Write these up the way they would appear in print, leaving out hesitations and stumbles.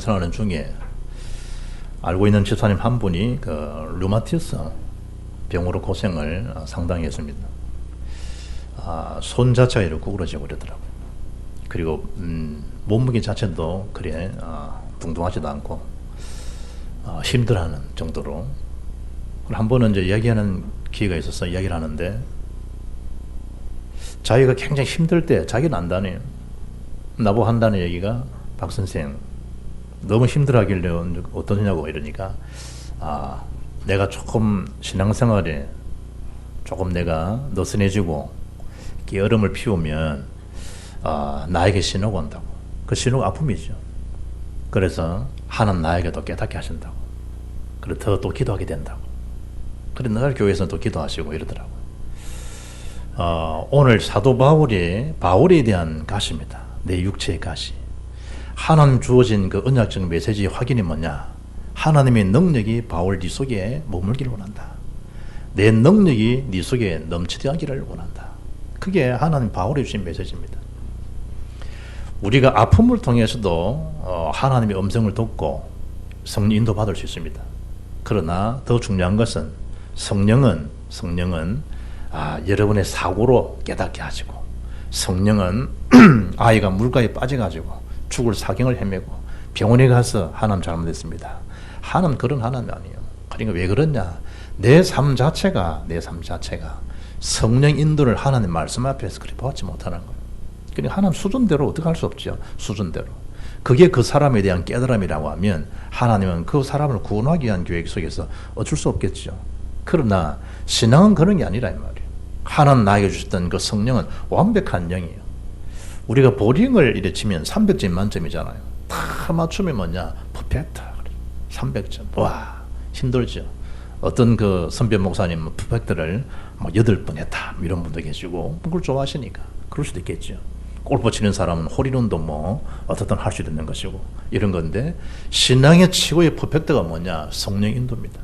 신앙생활하는 중에 알고 있는 집사님 한 분이 그 류마티스 병으로 고생을 상당히 했습니다. 손 자체가 이렇게 구부러지고 그러더라고요. 그리고 몸무게 자체도 그래 뚱뚱하지도 않고 힘들어하는 정도로. 한 번은 이제 이야기하는 기회가 있어서 이야기를 하는데, 자기가 굉장히 힘들 때 자기는 안다네요. 나보고 한다는 얘기가, 박 선생 너무 힘들어하길래 어떠냐고 이러니까, 내가 조금 신앙생활에 조금 내가 느슨해지고 게으름을 피우면 나에게 신호가 온다고. 그 신호가 아픔이죠. 그래서 하나님 나에게도 깨닫게 하신다고. 그래 더 기도하게 된다고. 그래 늘 교회에서 또 기도하시고 이러더라고요. 오늘 사도 바울에 대한 가시입니다. 내 육체의 가시. 하나님 주어진 그 언약적 메시지의 확인이 뭐냐? 하나님의 능력이 바울 네 속에 머물기를 원한다. 내 능력이 네 속에 넘치게 원한다. 그게 하나님 바울이 주신 메시지입니다. 우리가 아픔을 통해서도 하나님의 음성을 듣고 성령 인도 받을 수 있습니다. 그러나 더 중요한 것은 성령은 여러분의 사고로 깨닫게 하시고, 성령은 아이가 물가에 빠져가지고 죽을 사경을 헤매고 병원에 가서 하나님 잘못했습니다. 하나님 그런 하나님 아니에요. 그러니까 왜 그러냐? 내 삶 자체가 성령 인도를 하나님 말씀 앞에서 그리 받지 못하는 거예요. 그러니까 하나님 수준대로 어떻게 할 수 없죠. 수준대로. 그게 그 사람에 대한 깨달음이라고 하면 하나님은 그 사람을 구원하기 위한 계획 속에서 어쩔 수 없겠죠. 그러나 신앙은 그런 게 아니라 이 말이에요. 하나님 나에게 주셨던 그 성령은 완벽한 영이에요. 우리가 보링을 이래 치면 300점 만점이잖아요. 다 맞추면 뭐냐? 퍼펙트. 300점. 와, 힘들죠. 어떤 그 선배 목사님은 퍼펙트를 8번 했다. 이런 분도 계시고, 그걸 좋아하시니까. 그럴 수도 있겠죠. 골프 치는 사람은 홀인원도 어떻든 할 수 있는 것이고, 이런 건데, 신앙의 최고의 퍼펙트가 뭐냐? 성령 인도입니다.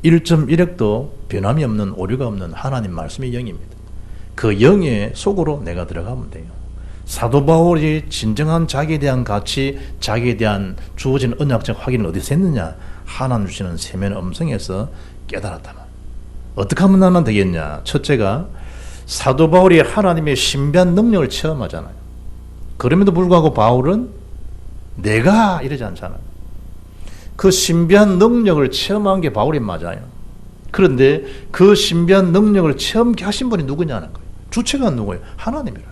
1.1핵도 변함이 없는, 오류가 없는 하나님 말씀의 영입니다. 그 영의 속으로 내가 들어가면 돼요. 사도 바울이 진정한 자기에 대한 가치, 자기에 대한 주어진 언약적 확인을 어디서 했느냐? 하나님 주시는 세면의 음성에서 깨달았다만. 어떻게 하면 나는 되겠냐? 첫째가 사도 바울이 하나님의 신비한 능력을 체험하잖아요. 그럼에도 불구하고 바울은 내가 이러지 않잖아요. 그 신비한 능력을 체험한 게 바울이 맞아요. 그런데 그 신비한 능력을 체험케 하신 분이 누구냐는 거예요. 주체가 누구예요? 하나님이라.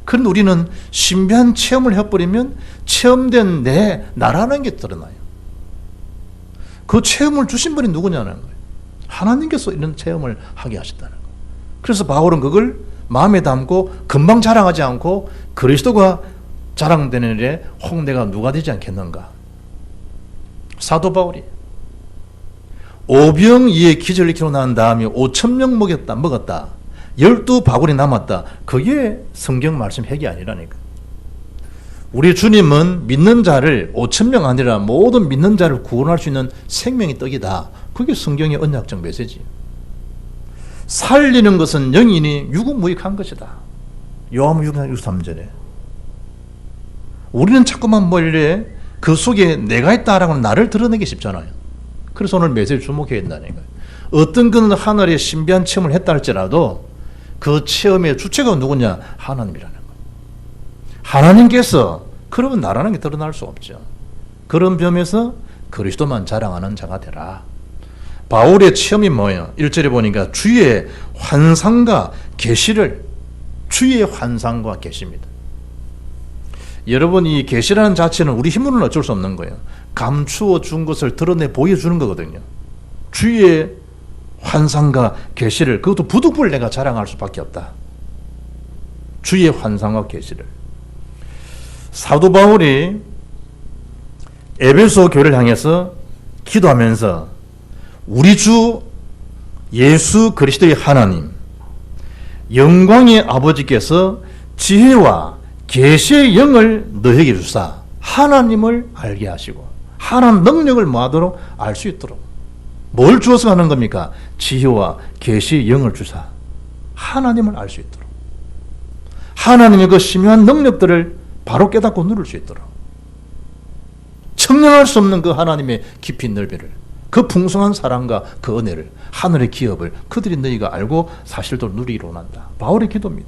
그런데 우리는 신비한 체험을 해버리면 체험된 나라는 게 드러나요. 그 체험을 주신 분이 누구냐는 거예요. 하나님께서 이런 체험을 하게 하셨다는 거예요. 그래서 바울은 그걸 마음에 담고 금방 자랑하지 않고 그리스도가 자랑되는 일에 혹 내가 누가 되지 않겠는가. 사도 바울이 오병이의 기적을 일으키고 난 다음에 5,000명 먹었다. 12바구니 남았다. 그게 성경 말씀 핵이 아니라니까. 우리 주님은 믿는 자를 5,000명 아니라 모든 믿는 자를 구원할 수 있는 생명의 떡이다. 그게 성경의 언약적 메시지예요. 살리는 것은 영이니 육은 무익한 것이다. 요한복음 6:3절에. 우리는 자꾸만 이래 그 속에 내가 있다라고 나를 드러내기 쉽잖아요. 그래서 오늘 메시지 주목해야 된다는 거예요. 어떤 그는 하늘의 신비한 체험을 했다 할지라도 그 체험의 주체가 누구냐? 하나님이라는 거예요. 하나님께서 그러면 나라는 게 드러날 수 없죠. 그런 점에서 그리스도만 자랑하는 자가 되라. 바울의 체험이 뭐예요? 1절에 보니까 주의 환상과 계시를, 주의 환상과 계시입니다. 여러분, 이 계시라는 자체는 우리 힘으로는 어쩔 수 없는 거예요. 감추어 준 것을 드러내 보여주는 거거든요. 주의 환상과 계시를, 그것도 부득불 내가 자랑할 수밖에 없다. 주의 환상과 계시를. 사도 바울이 에베소 교회를 향해서 기도하면서 우리 주 예수 그리스도의 하나님, 영광의 아버지께서 지혜와 계시의 영을 너에게 주사 하나님을 알게 하시고 하나님 능력을 뭐하도록 알 수 있도록. 뭘 주어서 하는 겁니까? 지혜와 계시의 영을 주사 하나님을 알 수 있도록, 하나님의 그 심오한 능력들을 바로 깨닫고 누릴 수 있도록. 청량할 수 없는 그 하나님의 깊이 넓이를, 그 풍성한 사랑과 그 은혜를, 하늘의 기업을 그들이 너희가 알고 사실도 누리기로 원한다. 바울의 기도입니다.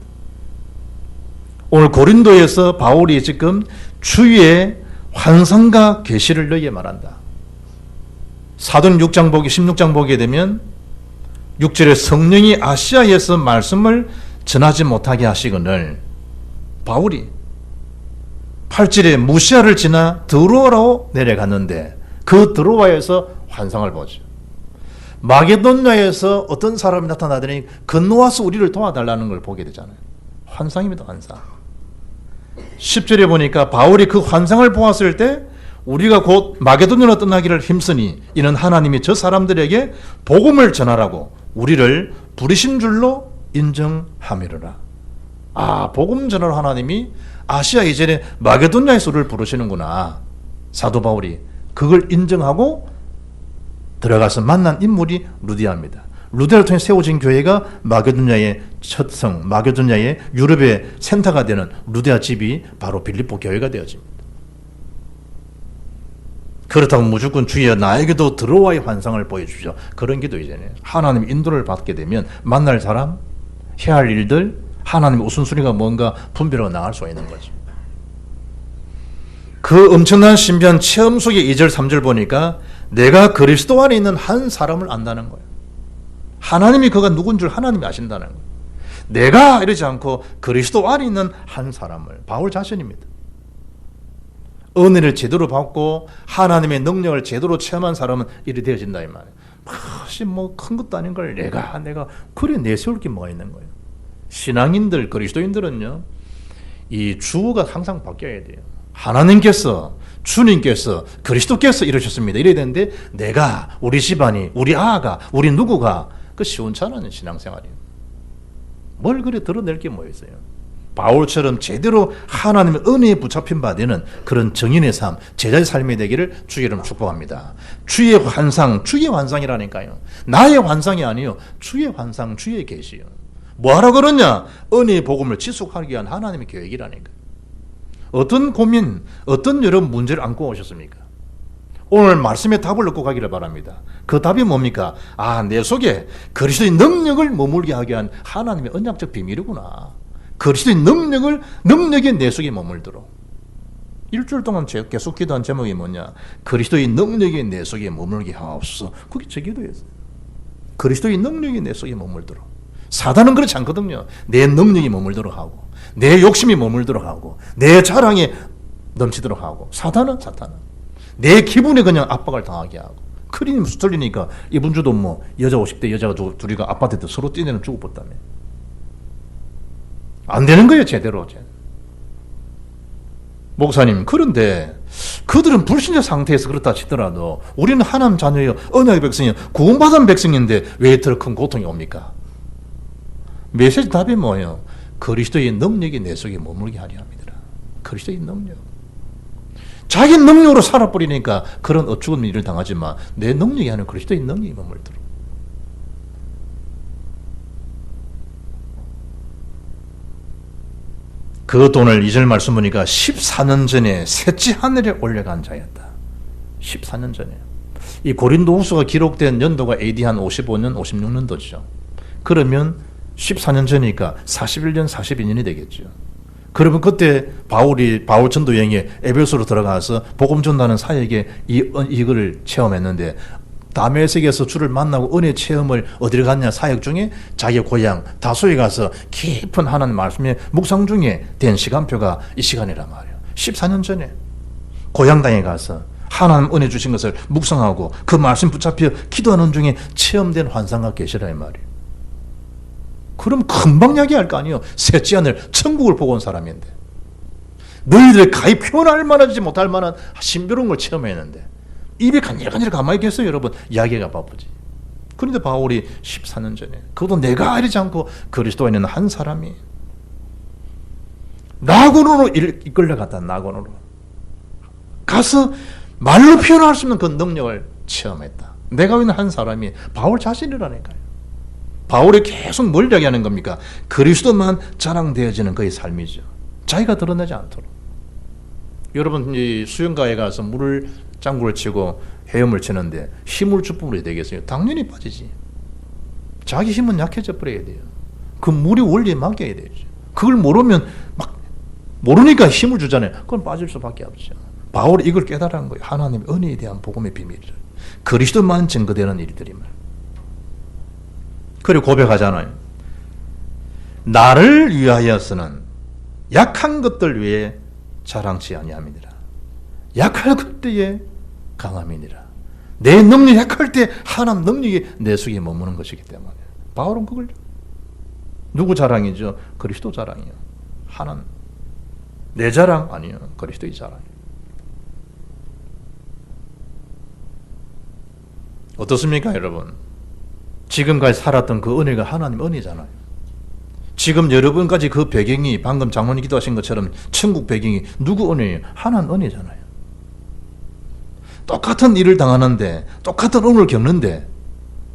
오늘 고린도에서 바울이 지금 주의 환상과 계시를 너희에 말한다. 사도행 6장 보기 16장 보게 되면 6절에 성령이 아시아에서 말씀을 전하지 못하게 하시거늘 바울이 8절에 무시아를 지나 드로아로 내려갔는데 그 드로아에서 환상을 보죠. 마게도냐에서 어떤 사람이 나타나더니 건너와서 우리를 도와달라는 걸 보게 되잖아요. 환상입니다. 환상. 10절에 보니까 바울이 그 환상을 보았을 때 우리가 곧 마게도냐로 떠나기를 힘쓰니 이는 하나님이 저 사람들에게 복음을 전하라고 우리를 부르신 줄로 인정함이로라. 아, 복음 전하러 하나님이 아시아 이전에 마게도냐에서 우리를 부르시는구나. 사도 바울이 그걸 인정하고 들어가서 만난 인물이 루디아입니다. 루디아를 통해 세워진 교회가 마게도냐의 첫 성, 마게도냐의 유럽의 센터가 되는 루디아 집이 바로 빌립보 교회가 되어집니다. 그렇다고 무조건 주여 나에게도 드로아의 환상을 보여주죠. 그런 기도 이제는 하나님 인도를 받게 되면 만날 사람, 해야 할 일들, 하나님의 우선순위가 뭔가 분별하고 나갈 수가 있는 거죠. 그 엄청난 신비한 체험 속에 2절 3절 보니까 내가 그리스도 안에 있는 한 사람을 안다는 거예요. 하나님이 그가 누군 줄 하나님이 아신다는 거예요. 내가 이러지 않고 그리스도 안에 있는 한 사람을, 바울 자신입니다. 은혜를 제대로 받고 하나님의 능력을 제대로 체험한 사람은 이리 되어진다 이 말이에요. 뭐 큰 것도 아닌 걸 내가 그래 내세울 게 뭐가 있는 거예요. 신앙인들, 그리스도인들은요, 이 주어가 항상 바뀌어야 돼요. 하나님께서, 주님께서, 그리스도께서 이러셨습니다. 이래야 되는데 내가, 우리 집안이, 우리 아가, 우리 누구가 그 시원찮은 신앙생활이에요. 뭘 그래 드러낼 게 뭐 있어요. 바울처럼 제대로 하나님의 은혜에 붙잡힌 바 되는 그런 정인의 삶, 제자의 삶이 되기를 주의 이름으로 축복합니다. 주의 환상이라니까요. 나의 환상이 아니요. 주의 환상, 주의 계시요. 뭐하러 그러냐? 은혜의 복음을 지속하기 위한 하나님의 계획이라니까요. 어떤 고민, 어떤 여러 문제를 안고 오셨습니까? 오늘 말씀의 답을 얻고 가기를 바랍니다. 그 답이 뭡니까? 아, 내 속에 그리스도의 능력을 머물게 하게 한 하나님의 언약적 비밀이구나. 그리스도의 능력이 내 속에 머물도록. 일주일 동안 계속 기도한 제목이 뭐냐? 그리스도의 능력이 내 속에 머물게 하옵소서. 그게 제 기도였어요. 그리스도의 능력이 내 속에 머물도록. 사단은 그렇지 않거든요. 내 능력이 머물도록 하고, 내 욕심이 머물도록 하고, 내 자랑에 넘치도록 하고. 사단은 내 기분에 그냥 압박을 당하게 하고. 크리님 수틀리니까 이번 주도 뭐 여자 50대 여자가 둘이가 아파트에서 서로 뛰내는 죽어봤다며. 안 되는 거예요, 제대로. 목사님, 그런데 그들은 불신자 상태에서 그렇다 치더라도 우리는 하나님 자녀예요, 언약의 백성이에요, 구원받은 백성인데 왜 더 큰 고통이 옵니까? 메시지 답이 뭐예요? 그리스도의 능력이 내 속에 머물게 하려 합니다. 그리스도의 능력. 자기 능력으로 살아버리니까 그런 어처구니 일을 당하지만 내 능력이 아니라 그리스도의 능력이 머물도록. 그 돈을 2절 말씀 보니까 14년 전에 셋째 하늘에 올려간 자였다. 14년 전에. 이 고린도 후서가 기록된 연도가 AD 한 55년, 56년도죠. 그러면 14년 전이니까 41년, 42년이 되겠죠. 그러면 그때 바울 전도 여행에 에베소로 들어가서 복음 전하는 사역에 이걸 체험했는데 다메섹에서 주를 만나고 은혜 체험을 어디를 갔냐? 사역 중에 자기 고향 다소에 가서 깊은 하나님 말씀의 묵상 중에 된 시간표가 이 시간이란 말이에요. 14년 전에 고향 땅에 가서 하나님 은혜 주신 것을 묵상하고 그 말씀 붙잡혀 기도하는 중에 체험된 환상과 계시라 이 말이에요. 그럼 금방 이야기할 거 아니에요. 셋째 하늘 천국을 보고 온 사람인데 너희들 가히 표현할 만하지 못할 만한 신비로운 걸 체험했는데 입에 간질간질 가만히 있겠어요, 여러분? 이야기가 바쁘지. 그런데 바울이 14년 전에 그것도 내가 알지 않고 그리스도에 있는 한 사람이 낙원으로 이끌려갔다. 낙원으로 가서 말로 표현할 수 없는 그 능력을 체험했다. 내가 있는 한 사람이 바울 자신이라니까요. 바울이 계속 뭘 이야기하는 겁니까? 그리스도만 자랑되어지는 그의 삶이죠. 자기가 드러나지 않도록. 여러분 이 수영가에 가서 물을 짱구를 치고 헤엄을 치는데 힘을 주품으로 되겠어요? 당연히 빠지지. 자기 힘은 약해져 버려야 돼요. 그 물이 원리에 맡겨야 되죠. 그걸 모르면 막 모르니까 힘을 주잖아요. 그건 빠질 수밖에 없죠. 바울이 이걸 깨달은 거예요. 하나님의 은혜에 대한 복음의 비밀이죠. 그리스도만 증거되는 일들임을. 그리고 고백하잖아요. 나를 위하여서는 약한 것들 위해 자랑치 아니함이니라. 약할 그때에 강함이니라. 내 능력이 약할 때 하나님 능력이 내 속에 머무는 것이기 때문에. 바울은 그걸 누구 자랑이죠? 그리스도 자랑이요. 하나님. 내 자랑 아니요. 그리스도의 자랑이요. 어떻습니까, 여러분? 지금까지 살았던 그 은혜가 하나님 은혜잖아요. 지금 여러분까지 그 배경이 방금 장로님 기도하신 것처럼 천국 배경이 누구 은혜예요? 하나님 은혜잖아요. 똑같은 일을 당하는데 똑같은 은혜를 겪는데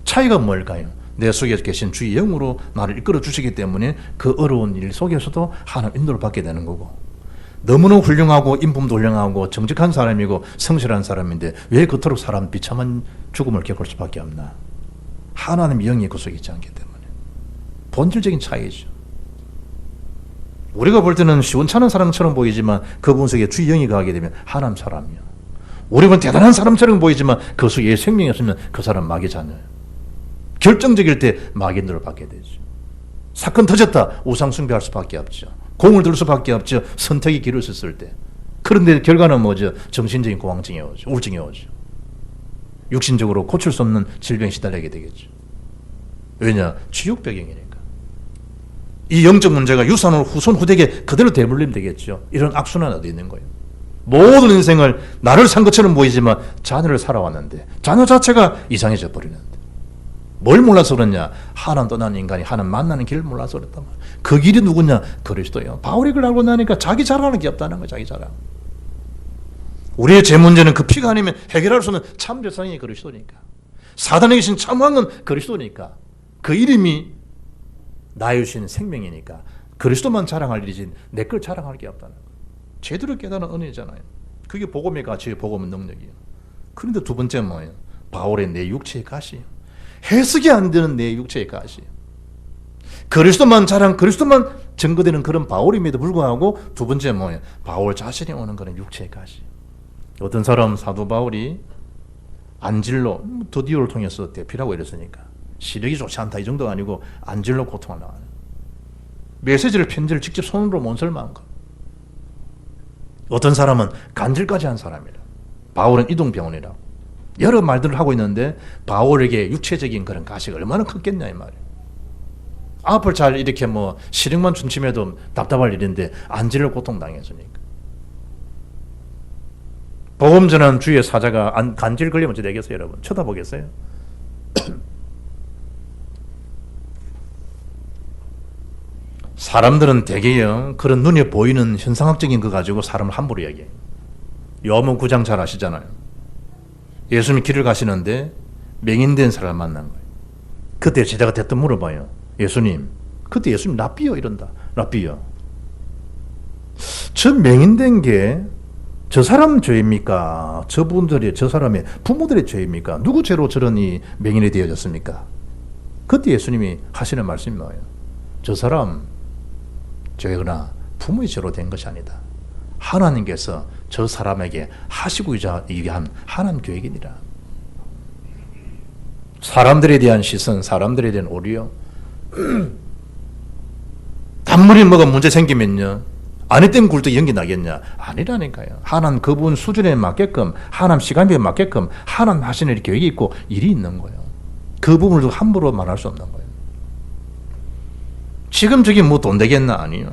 차이가 뭘까요? 내 속에 계신 주의 영으로 나를 이끌어 주시기 때문에 그 어려운 일 속에서도 하나님 인도를 받게 되는 거고, 너무나 훌륭하고 인품도 훌륭하고 정직한 사람이고 성실한 사람인데 왜 그토록 사람 비참한 죽음을 겪을 수밖에 없나? 하나님의 영이 그 속에 있지 않기 때문에. 본질적인 차이죠. 우리가 볼 때는 시원찮은 사람처럼 보이지만 그분 속에 주의 영이 가게 되면 하나님 사람이요. 우리는 대단한 사람처럼 보이지만 그 속에 생명이 없으면 그 사람 마귀 자녀예요. 결정적일 때 마귀 인도를 받게 되죠. 사건 터졌다. 우상 숭배할 수밖에 없죠. 공을 들 수밖에 없죠. 선택이 길어졌을 때. 그런데 결과는 뭐죠? 정신적인 공황증이 오죠. 우울증이 오죠. 육신적으로 고칠 수 없는 질병에 시달리게 되겠죠. 왜냐? 지옥 배경이니까. 이 영적 문제가 유산으로 후손 후대에게 그대로 되물리면 되겠죠. 이런 악순환 어디 있는 거예요? 모든 인생을 나를 산 것처럼 보이지만 자녀를 살아왔는데 자녀 자체가 이상해져 버리는데 뭘 몰라서 그러냐? 하나님 떠난 인간이 하나님 만나는 길을 몰라서 그랬단 말이에요. 그 길이 누구냐? 그리스도예요. 바울이 그걸 알고 나니까 자기 자랑하는 게 없다는 거예요. 자기 자랑. 우리의 제 문제는 그 피가 아니면 해결할 수 없는 참 대상이 그리스도니까. 사단에 계신 참 왕은 그리스도니까. 그 이름이 나의 주신 생명이니까 그리스도만 자랑할 일이지 내 걸 자랑할 게 없다는 거예요. 제대로 깨달은 은혜잖아요. 그게 복음의 가치예요. 복음의 능력이에요. 그런데 두 번째 뭐예요? 바울의 내 육체의 가시예요. 해석이 안 되는 내 육체의 가시예요. 그리스도만 자랑, 그리스도만 증거되는 그런 바울임에도 불구하고 두 번째 뭐예요? 바울 자신이 오는 그런 육체의 가시. 어떤 사람 사도 바울이 안질로 드디어를 통해서 대피라고 이랬으니까 시력이 좋지 않다 이 정도가 아니고 안질로 고통을 나와요. 메시지를 편지를 직접 손으로 못 쓸 만큼. 어떤 사람은 간질까지 한 사람이라. 바울은 이동병원이라고. 여러 말들을 하고 있는데 바울에게 육체적인 그런 가시가 얼마나 컸겠냐 이 말이에요. 앞을 잘 이렇게 뭐 시력만 춘침해도 답답할 일인데 안질로 고통당했으니까. 복음 전한 주의 사자가 간질 걸리면 어찌 되겠어요, 여러분? 쳐다보겠어요? 사람들은 대개요 그런 눈에 보이는 현상학적인 거 가지고 사람을 함부로 얘기해요. 요한복음 9장 잘 아시잖아요. 예수님이 길을 가시는데 맹인된 사람을 만난 거예요. 그때 제자가 대뜸 물어봐요. 예수님, 그때 예수님 랍비요 이런다. 랍비요. 저 맹인된 게 저 사람 죄입니까? 저분들이 저 사람의 부모들의 죄입니까? 누구 죄로 저런 이 맹인이 되어졌습니까? 그때 예수님이 하시는 말씀이 뭐예요? 저 사람 죄거나 부모의 죄로 된 것이 아니다. 하나님께서 저 사람에게 하시고자 얘기한 하나님 계획이니라. 사람들에 대한 시선, 사람들에 대한 오류요. 단물이 뭐가 문제 생기면요. 아내 때문에 굴뚝 연기 나겠냐? 아니라니까요. 하나님 그분 수준에 맞게끔, 하나님 시간표에 맞게끔 하나님 하시는 계획이 있고 일이 있는 거예요. 그 부분을 함부로 말할 수 없는 거예요. 지금 저게 뭐 돈 되겠나? 아니요.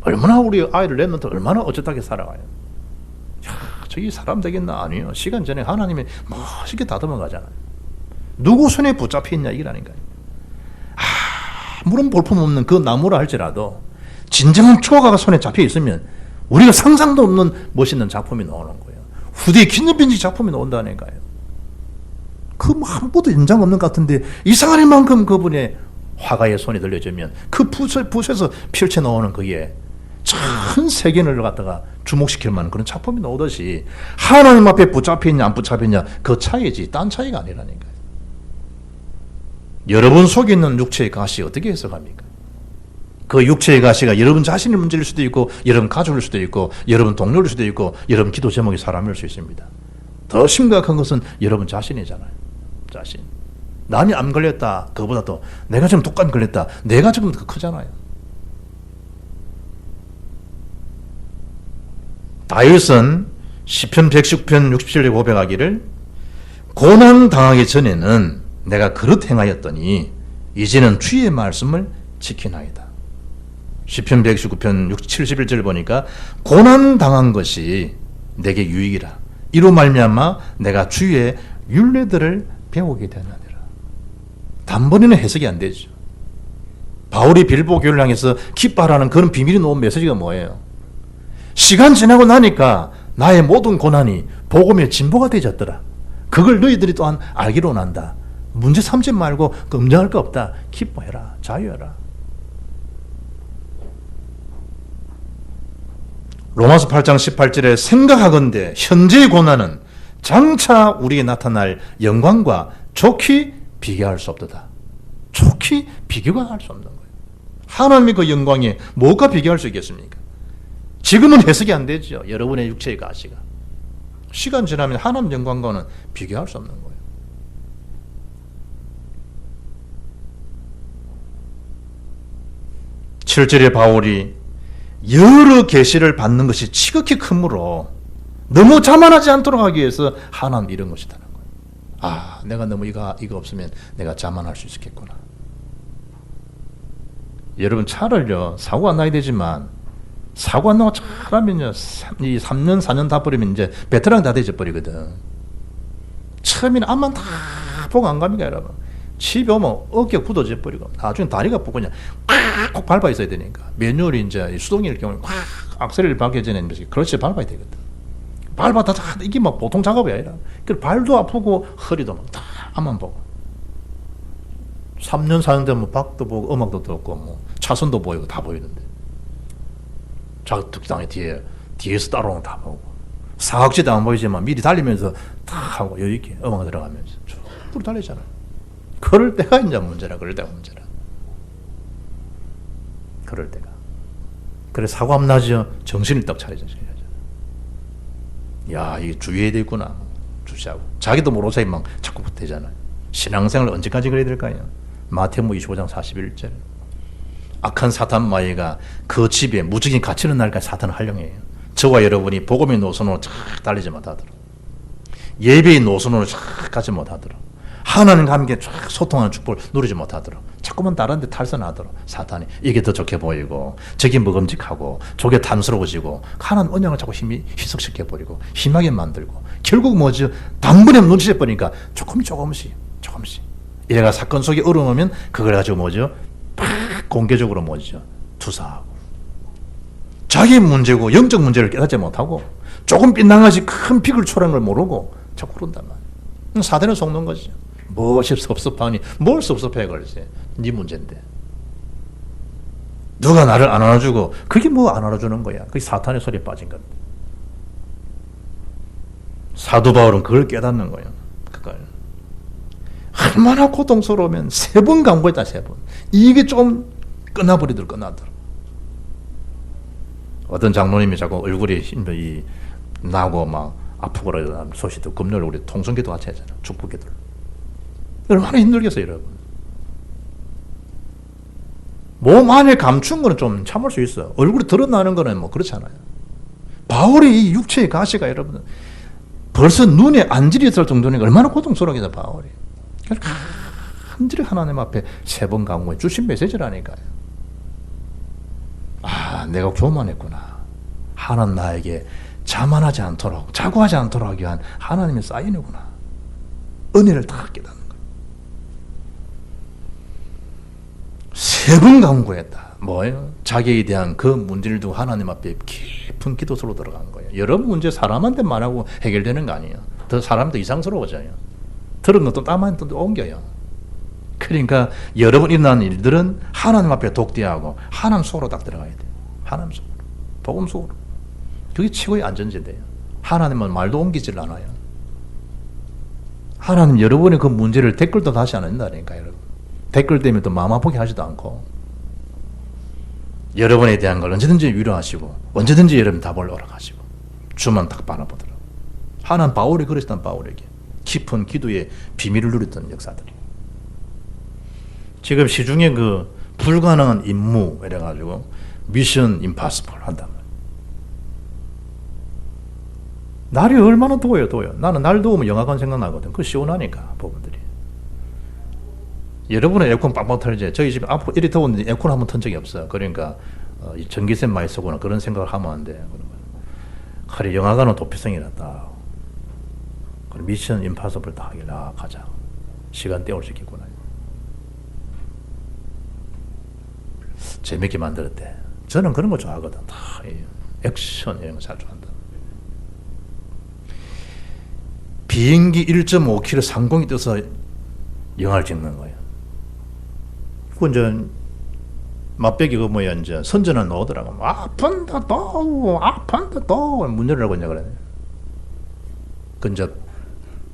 얼마나 우리 아이를 낳으면 얼마나 어쩌다게 살아가요. 야, 저기 사람 되겠나? 아니요. 시간 전에 하나님이 멋있게 다듬어 가잖아요. 누구 손에 붙잡혀 있냐 이거라니까요. 아무런 볼품 없는 그 나무라 할지라도 진정한 초가가 손에 잡혀 있으면 우리가 상상도 없는 멋있는 작품이 나오는 거예요. 후대에 기념빈지 작품이 나온다니까요. 그 한 번도 인장 없는 것 같은데 이상할 만큼 그분의 화가의 손이 들려주면 그 붓에서 펼쳐 나오는 그게 전 세계를 갖다가 주목시킬 만한 그런 작품이 나오듯이 하나님 앞에 붙잡혔냐 안 붙잡혔냐 그 차이지 딴 차이가 아니라니까요. 여러분 속에 있는 육체의 가시 어떻게 해석합니까? 그 육체의 가시가 여러분 자신의 문제일 수도 있고 여러분 가족일 수도 있고 여러분 동료일 수도 있고 여러분 기도 제목의 사람일 수 있습니다. 더 심각한 것은 여러분 자신이잖아요. 자신. 남이 암 걸렸다 그거보다 도 내가 지금 독감 걸렸다 내가 지금 더 크잖아요. 다윗은 시편 119편 67절에 고백하기를 고난 당하기 전에는 내가 그릇 행하였더니 이제는 주의 말씀을 지키나이다. 시편 119편 71절 보니까 고난 당한 것이 내게 유익이라. 이로 말미암아 내가 주의 율례들을 배우게 되느니라. 단번에는 해석이 안 되죠. 바울이 빌보 교회를 향해서 기뻐하라는 그런 비밀이 놓은 메시지가 뭐예요? 시간 지나고 나니까 나의 모든 고난이 복음의 진보가 되졌더라. 그걸 너희들이 또한 알기로 난다. 문제 삼지 말고 걱정할 거 없다. 기뻐해라. 자유해라. 로마서 8장 18절에 생각하건대 현재의 고난은 장차 우리에게 나타날 영광과 좋게 비교할 수 없도다. 좋게 비교가 할 수 없는 거예요. 하나님의 그 영광에 뭐가 비교할 수 있겠습니까? 지금은 해석이 안 되죠. 여러분의 육체의 가시가. 시간 지나면 하나님 영광과는 비교할 수 없는 거예요. 실제로 바울이 여러 계시를 받는 것이 지극히 크므로 너무 자만하지 않도록 하기 위해서 하나님 이런 것이다는 거예요. 아, 내가 너무 이거 없으면 내가 자만할 수 있겠구나. 여러분 차를요 사고 안 나야 되지만 사고 안 나고 잘하면요 이 3년 4년 다 버리면 이제 베테랑 다 되져 버리거든. 처음에는 앞만 다 보고 안 갑니까 여러분? 집에 오면 어깨 굳어져 버리고 나중에 다리가 붓고 그냥 꽉 밟아 있어야 되니까 매뉴얼이 이제 수동일 경우에 꽉 악셀을 밟기 전에는 그렇지 밟아야 되거든. 밟아다 이게 막 보통 작업이 아니라 그 발도 아프고 허리도 막 다 앞만 보고 3년 4년 되면 박도 보고 음악도 듣고 뭐 차선도 보이고 다 보이는데 자격특강에 뒤에서 따라오는 다 보고 사각지도 안 보이지만 미리 달리면서 다 하고 여유있게 음악 들어가면서 쭉 달리잖아요. 그럴 때가 이제 문제라. 그럴 때가 문제라. 그럴 때가. 그래 사고 안 나죠. 정신을 딱 차리죠. 야 이게 주의해야 되겠구나. 주시하고 자기도 모르는 사이 막 자꾸 되잖아요. 신앙생활 언제까지 그래야 될까요? 마태복음 25장 41절. 악한 사탄 마귀가 그 집에 무적인 갇히는 날까지 사탄을 활용해요. 저와 여러분이 복음의 노선으로 쫙 달리지 못하도록 예배의 노선으로 쫙 가지 못하도록 하나님과 함께 쫙 소통하는 축복을 누리지 못하도록 자꾸만 다른 데 탈선하도록 사탄이 이게 더 좋게 보이고 저게 먹음직하고 저게 탐스러워지고 하나님 언약을 자꾸 희석시켜버리고 힘하게 만들고 결국 뭐죠? 단번에 눈치채버리니까 조금씩 얘가 사건 속에 얼어놓으면 그걸 가지고 뭐죠? 팍 공개적으로 뭐죠? 투사하고 자기 문제고 영적 문제를 깨닫지 못하고 조금 빗나가지 큰 픽을 초라는 걸 모르고 자꾸 그런단 말이에요. 사단을 속는 거죠. 무엇이 섭섭하니 뭘 섭섭해 그러지. 네 문제인데 누가 나를 안 안아주고 그게 뭐 안 안아주는 거야. 그게 사탄의 소리에 빠진 건데 사도 바울은 그걸 깨닫는 거예요. 그걸 얼마나 고통스러우면 3번 강구했다. 3번 이게 좀 끝나버리도록 어떤 장로님이 자꾸 얼굴에 힘이 나고 막 아프고 그러는 소식도 금요일 우리 통성기도 같이 하잖아. 축복기도 얼마나 힘들겠어요 여러분. 몸 안에 감춘 거는 좀 참을 수 있어. 얼굴이 드러나는 거는 뭐 그렇잖아요. 바울의 이 육체의 가시가 여러분 벌써 눈에 안질이 있을 정도니까 얼마나 고통스러우겠다 바울이. 한절히 하나님 앞에 3번 강구해 주신 메시지라니까요. 아 내가 교만했구나. 하나님 나에게 자만하지 않도록 자고하지 않도록 하기 위한 하나님의 사인이구나. 은혜를 다 깨닫는 거예요. 3번 강구했다. 뭐예요? 자기에 대한 그 문제를 두고 하나님 앞에 깊은 기도 속으로 들어간 거예요. 여러분 문제 사람한테 말하고 해결되는 거 아니에요. 더 사람도 이상스러워져요. 들은 것도 땀한테 옮겨요. 그러니까 여러분 일어나는 일들은 하나님 앞에 독대하고 하나님 속으로 딱 들어가야 돼요. 하나님 속으로. 복음 속으로. 그게 최고의 안전지대예요. 하나님은 말도 옮기질 않아요. 하나님 여러분의 그 문제를 댓글도 다시 안 한다니까, 여러분. 댓글 때문에 또 마음 아프게 하지도 않고, 여러분에 대한 걸 언제든지 위로하시고, 언제든지 여러분 답을 오락하시고, 주만 딱 바라보더라고요. 하나는 바울이 그랬던 바울에게 깊은 기도의 비밀을 누렸던 역사들이. 지금 시중에 그 불가능한 임무 이래가지고 미션 임파서블 한단 말이에요. 날이 얼마나 더워요. 나는 날 더우면 영화관 생각나거든. 그거 시원하니까 부분들이. 여러분은 에어컨 빵빵 틀지. 저희 집에 앞으로 이리 더웠는데 에어컨 한번 튼 적이 없어. 그러니까 이 전기세 많이 쓰거나 그런 생각을 하면 안 돼. 그래 영화관은 도피성이랐다. 그래 미션 임파서블 다 하길래 가자. 시간 때울 수 있겠구나. 재밌게 만들었대. 저는 그런 거 좋아하거든. 다 액션 이런 거 잘 좋아한다. 비행기 1.5km 상공이 떠서 영화를 찍는 거예요. 그 이제 맛배기 그 뭐야 이제 선전은 나오더라고. 아픈다 또 문 열라고 이제 그래. 그 이제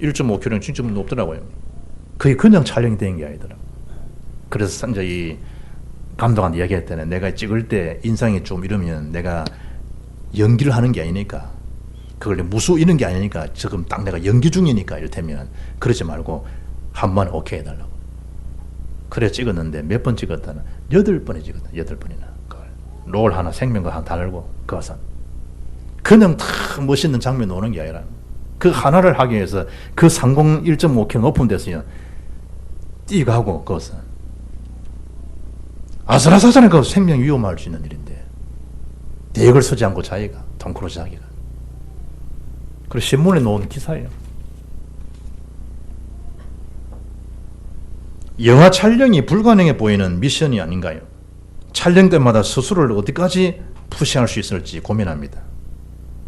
1.5km는 진짜 높더라고요. 그게 그냥 촬영이 된 게 아니더라고. 그래서 이제 이 감독한테 이야기했더니 내가 찍을 때 인상이 좀 이러면 내가 연기를 하는 게 아니니까 그걸 무수 이런 게 아니니까 지금 딱 내가 연기 중이니까 이를테면 그러지 말고 한 번 오케이 해달라고. 그래 찍었는데 몇 번 찍었다는 8번에 찍었다. 8번이나 그걸 롤 하나 생명과 하나 달고 그것은 그냥 다 멋있는 장면 오는 게 아니라 그 하나를 하기 위해서 그 상공 1.5km 높은 데서 뛰어가고 그것은 아슬아슬하잖아요. 그 생명 위험할 수 있는 일인데 대역을 서지 않고 자기가 톰 크루즈 자기가 그리고 신문에 놓은 기사예요. 영화 촬영이 불가능해 보이는 미션이 아닌가요? 촬영 때마다 스스로를 어디까지 푸시할 수 있을지 고민합니다.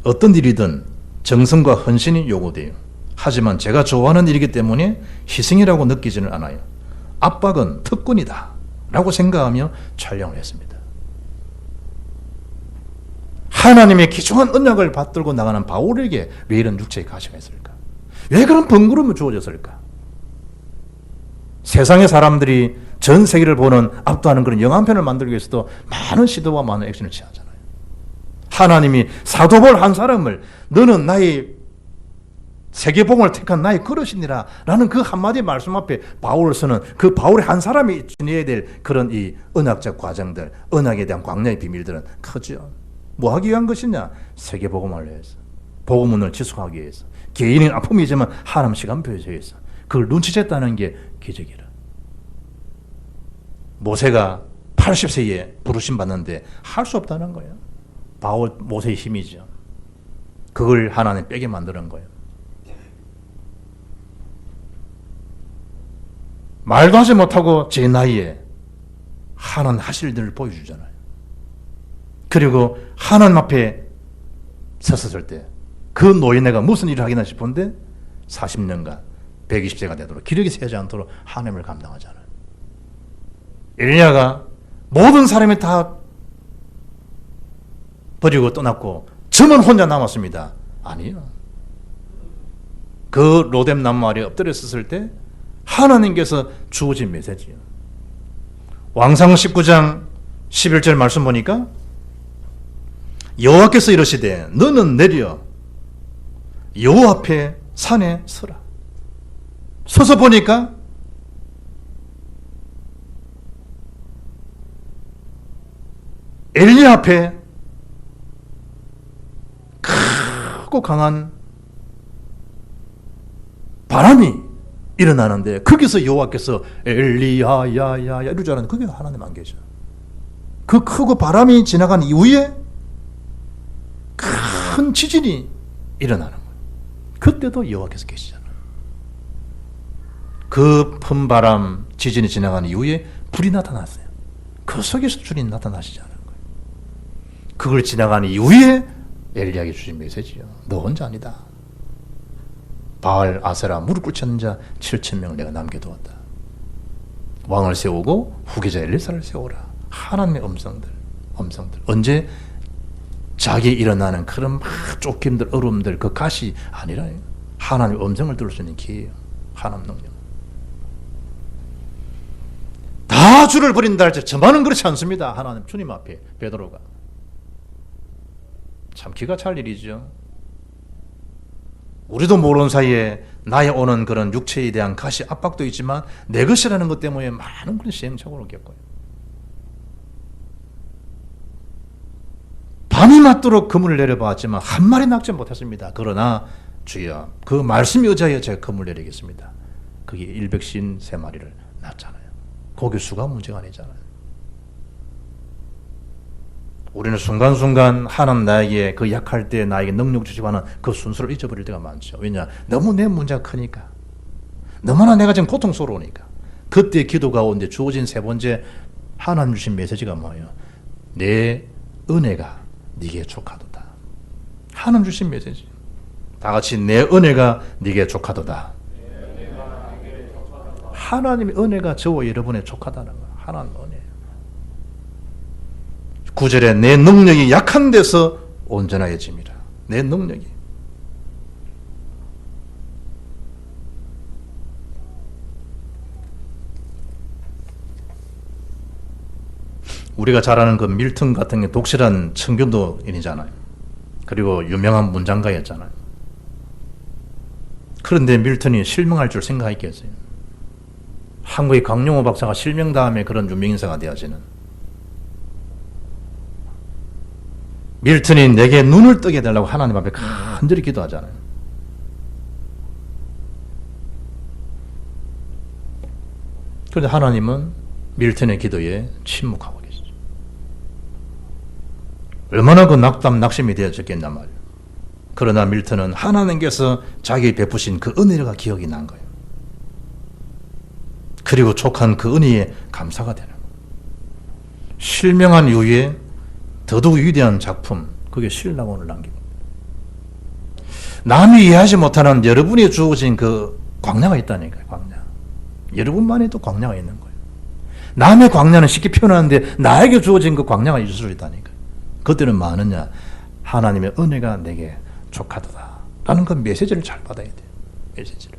어떤 일이든 정성과 헌신이 요구돼요. 하지만 제가 좋아하는 일이기 때문에 희생이라고 느끼지는 않아요. 압박은 특권이다 라고 생각하며 촬영을 했습니다. 하나님의 귀중한 언약을 받들고 나가는 바울에게 왜 이런 육체의 가시가 있을까? 왜 그런 번거로움이 주어졌을까? 세상의 사람들이 전 세계를 보는 압도하는 그런 영화 한 편을 만들기 위해서도 많은 시도와 많은 액션을 취하잖아요. 하나님이 사도 바울 한 사람을 너는 나의 세계복음을 택한 나의 그릇이니라 라는 그 한마디 말씀 앞에 바울서는 그 바울의 한 사람이 지내야 될 그런 이 언약적 과정들, 언약에 대한 광야의 비밀들은 크죠. 뭐 하기 위한 것이냐? 세계복음을 위해서, 복음을 지속하기 위해서, 개인의 아픔이지만 하나님 시간표에 의해서 그걸 눈치챘다는 게 기적이라. 모세가 80세에 부르심 받는데 할 수 없다는 거예요. 바울 모세의 힘이죠. 그걸 하나님 빼게 만드는 거예요. 말도 하지 못하고 제 나이에 하나님 하실 일을 보여주잖아요. 그리고 하나님 앞에 섰을 때 그 노인네가 무슨 일을 하겠나 싶은데 40년간 120세가 되도록 기력이 세지 않도록 하나님을 감당하잖아요. 엘리야가 모든 사람이 다 버리고 떠났고 저만 혼자 남았습니다. 아니요. 그 로뎀 나무 아래 엎드려 섰을 때 하나님께서 주어진 메시지요. 왕상 19장 11절 말씀 보니까 여호와께서 이르시되 너는 내려 여호와 앞에 산에 서라. 서서 보니까 엘리야 앞에 크고 강한 바람이 일어나는데 거기서 여호와께서 엘리야 야야야 이럴 줄 알았는데 그게 하나님 안 계셔. 그 크고 바람이 지나간 이후에 큰 지진이 일어나는 거예요. 그때도 여호와께서 계시잖아요. 그 큰 바람 지진이 지나간 이후에 불이 나타났어요. 그 속에서 주님 나타나시지 않은 거예요. 그걸 지나간 이후에 엘리야에게 주신 메시지요. 너 혼자 아니다. 바알 아세라 무릎 꿇쳤는 자 7,000명을 내가 남겨두었다. 왕을 세우고 후계자 엘리사를 세우라. 하나님의 음성들. 언제? 자기에 일어나는 그런 막 쫓김들, 어려움들, 그 갓이 아니라 하나님의 음성을 들을 수 있는 기회예요. 하나님 능력. 다 주를 버린다 할지 저만은 그렇지 않습니다. 하나님 주님 앞에 베드로가. 참 기가 찰 일이죠. 우리도 모르는 사이에 나에 오는 그런 육체에 대한 가시 압박도 있지만 내 것이라는 것 때문에 많은 그런 시행착오를 겪어요. 밤이 맞도록 그물을 내려봤지만 한 마리 낚지 못했습니다. 그러나 주여 그 말씀이 의지하여 제가 그물 내리겠습니다. 그게 153마리를 놨잖아요. 고기 수가 문제가 아니잖아요. 우리는 순간순간 하나님 나에게 그 약할 때 나에게 능력 주시고 하는 그 순서를 잊어버릴 때가 많죠. 왜냐? 너무 내 문제가 크니까. 너무나 내가 지금 고통스러우니까. 그때 기도 가운데 주어진 세 번째 하나님 주신 메시지가 뭐예요? 내 은혜가 네게 족하도다. 하나님 주신 메시지. 다 같이 내 은혜가 네게 족하도다. 하나님의 은혜가 저와 여러분의 족하다는 거예요. 하나님의 은혜. 9절에 내 능력이 약한 데서 온전하여집니다. 내 능력이. 우리가 잘 아는 그 밀턴 같은 게 독실한 청교도인이잖아요. 그리고 유명한 문장가였잖아요. 그런데 밀턴이 실명할 줄 생각했겠어요. 한국의 강용호 박사가 실명 다음에 그런 유명인사가 되어지는. 밀턴이 내게 눈을 뜨게 해달라고 하나님 앞에 간절히 기도하잖아요. 그런데 하나님은 밀턴의 기도에 침묵하고 계시죠. 얼마나 그 낙심이 되어졌겠냔 말이에요. 그러나 밀턴은 하나님께서 자기 베푸신 그 은혜가 기억이 난 거예요. 그리고 족한 그 은혜에 감사가 되는 거예요. 실명한 이후에 더더욱 위대한 작품, 그게 신랑원을 남기고 남이 이해하지 못하는 여러분이 주어진 그 광야가 있다니까요. 광야. 여러분만의 또 광야가 있는 거예요. 남의 광야는 쉽게 표현하는데 나에게 주어진 그 광야가 있을 수 있다니까요. 그때는 뭐하느냐? 하나님의 은혜가 내게 족하도다 라는 그 메시지를 잘 받아야 돼요. 메시지를.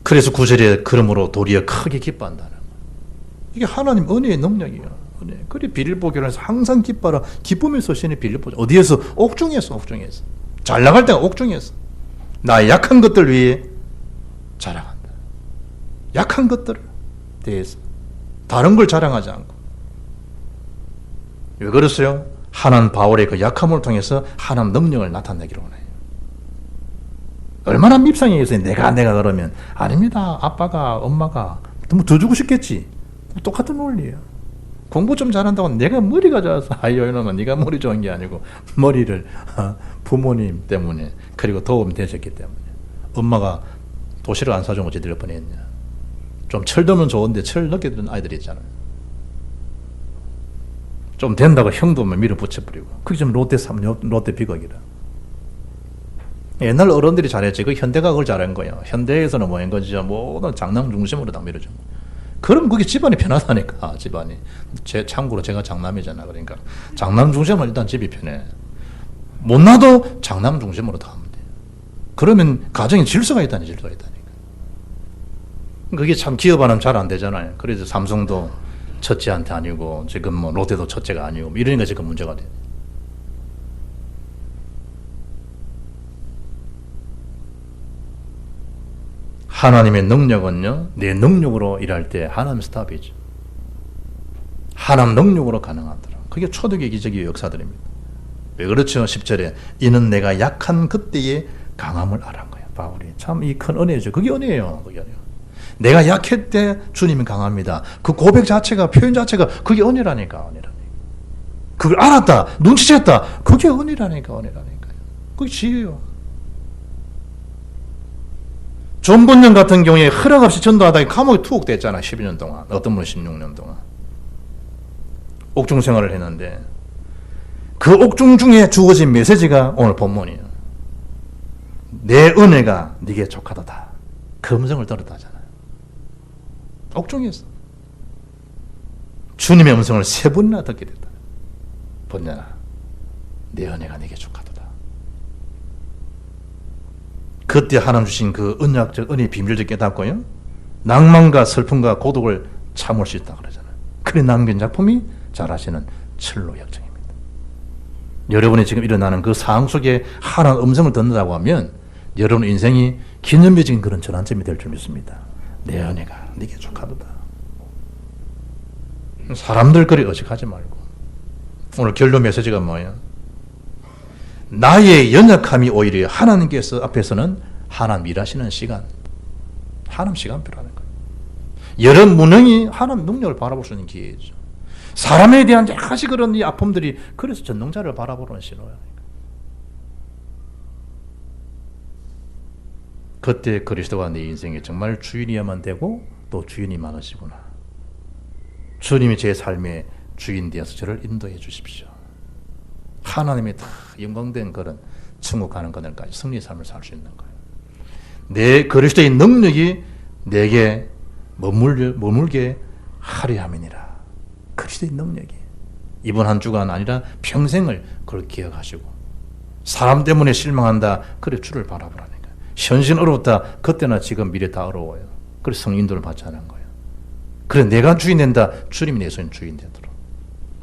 그래서 9절에 그러므로 도리어 크게 기뻐한다는 거예요. 이게 하나님 은혜의 능력이에요. 은혜. 그래 빌립보 교회에서 항상 기뻐라. 기쁨에서 신의 빌립보. 어디에서? 옥중에서. 옥중에서. 잘 나갈 때가 옥중에서. 나의 약한 것들 위해 자랑한다. 약한 것들에 대해서 다른 걸 자랑하지 않고. 왜 그랬어요? 하나님 바울의 그 약함을 통해서 하나님 능력을 나타내기로 하네요. 얼마나 밉상이 있어요. 내가 그러면 아닙니다. 아빠가 엄마가 너무 더 주고 싶겠지. 똑같은 원리예요. 공부 좀 잘한다고 내가 머리가 좋아서 아이고 이놈아 네가 머리 좋은 게 아니고 머리를 부모님 때문에 그리고 도움 되셨기 때문에. 엄마가 도시락 안 사준 거 제대로 뻔했냐. 좀 철들면 좋은데 철 늦게 든 아이들이 있잖아요. 좀 된다고 형도 밀어붙여버리고. 그게 좀 롯데 비극이라. 옛날 어른들이 잘했지. 그 현대가 그걸 잘한 거예요. 현대에서는 뭐인 거죠. 모든 장남 중심으로 다 밀어준 거예요. 그럼 그게 집안이 편하다니까. 집안이. 참고로 제가 장남이잖아. 그러니까 장남 중심으로 일단 집이 편해. 못 놔도 장남 중심으로 다 하면 돼. 그러면 가정에 질서가 있다니. 그게 참 기업안은 잘 안 되잖아요. 그래서 삼성도 첫째한테 아니고 지금 뭐 롯데도 첫째가 아니고 이러니까 지금 문제가 돼. 하나님의 능력은요, 내 능력으로 일할 때 하나님 스탑이죠. 하나님 능력으로 가능하더라. 그게 초대교회 기적의 역사들입니다. 왜 그렇죠? 10절에 이는 내가 약한 그때의 강함을 알한 거야. 바울이 참 이 큰 은혜죠. 그게 은혜예요. 그게 은혜예요. 내가 약할 때 주님이 강합니다. 그 고백 자체가 표현 자체가 그게 은혜라니까. 그걸 알았다. 눈치챘다. 그게 은혜라니까. 그게 지혜예요. 존 본년 같은 경우에 허락 없이 전도하다가 감옥에 투옥됐잖아. 12년 동안. 어떤 분은 16년 동안. 옥중 생활을 했는데 그 옥중 중에 주어진 메시지가 오늘 본문이에요. 내 은혜가 네게 족하도다. 그 음성을 들었다 하잖아요. 옥중에서. 주님의 음성을 3번이나 듣게 됐다. 번냐나 내 은혜가 내게 족하도다. 그때 하나님 주신 그 언약적 은혜의 비밀을 깨닫고요, 낭만과 슬픔과 고독을 참을 수 있다 그러잖아요. 그래 남긴 작품이 잘하시는 철로 역정입니다. 여러분이 지금 일어나는 그 상황 속에 하나님 음성을 듣는다고 하면 여러분 인생이 기념비적인 그런 전환점이 될 줄 믿습니다. 내 은혜가 네게 족하도다. 사람들 그리 의식하지 말고. 오늘 결론 메시지가 뭐예요? 나의 연약함이 오히려 하나님께서 앞에서는 하나님 일하시는 시간, 하나님 시간표라는 거예요. 여러 무능이 하나님 능력을 바라볼 수 있는 기회죠. 사람에 대한 여러 가지 그런 이 아픔들이 그래서 전능자를 바라보는 신호야. 그때 그리스도가 내 인생에 정말 주인이어야만 되고 또 주인이 많으시구나. 주님이 제 삶의 주인 되어서 저를 인도해 주십시오. 하나님의 다 영광된 그런 천국 가는 그날까지 승리의 삶을 살 수 있는 거예요. 내 그리스도의 능력이 내게 머물게 하려 함이니라. 그리스도의 능력이 이번 한 주간 아니라 평생을 그걸 기억하시고, 사람 때문에 실망한다 그래 주를 바라보라니까. 현실 어렵다 그때나 지금 미래 다 어려워요. 그래서 성인도를 받지 않은 거예요. 그래 내가 주인 된다, 주님이 내 손 주인 되도록.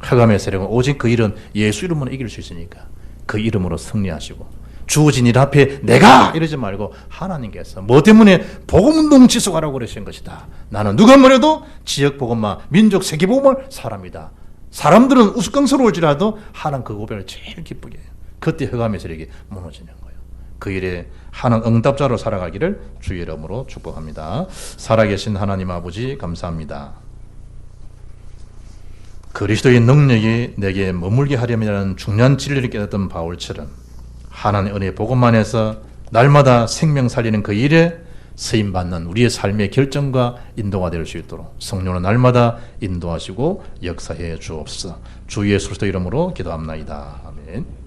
흑암의 세력은 오직 그 일은 예수 이름으로 이길 수 있으니까 그 이름으로 승리하시고, 주어진 일 앞에 내가 이러지 말고 하나님께서 뭐 때문에 복음운동 지속하라고 그러신 것이다. 나는 누가 뭐래도 지역 복음화, 민족 세계 복음을 사람이다. 사람들은 우스꽝스러울지라도 하나님 그 고백을 제일 기쁘게 해요. 그때 흑암의 세력이 무너지는 거예요. 그 일에 하나님 응답자로 살아가기를 주의 이름으로 축복합니다. 살아계신 하나님 아버지 감사합니다. 그리스도의 능력이 내게 머물게 하려면 중요한 진리를 깨닫던 바울처럼 하나님의 은혜 복음 안에서 날마다 생명 살리는 그 일에 쓰임받는 우리의 삶의 결정과 인도가 될 수 있도록 성령은 날마다 인도하시고 역사해 주옵소서. 주 예수 그리스도 이름으로 기도합나이다. 아멘.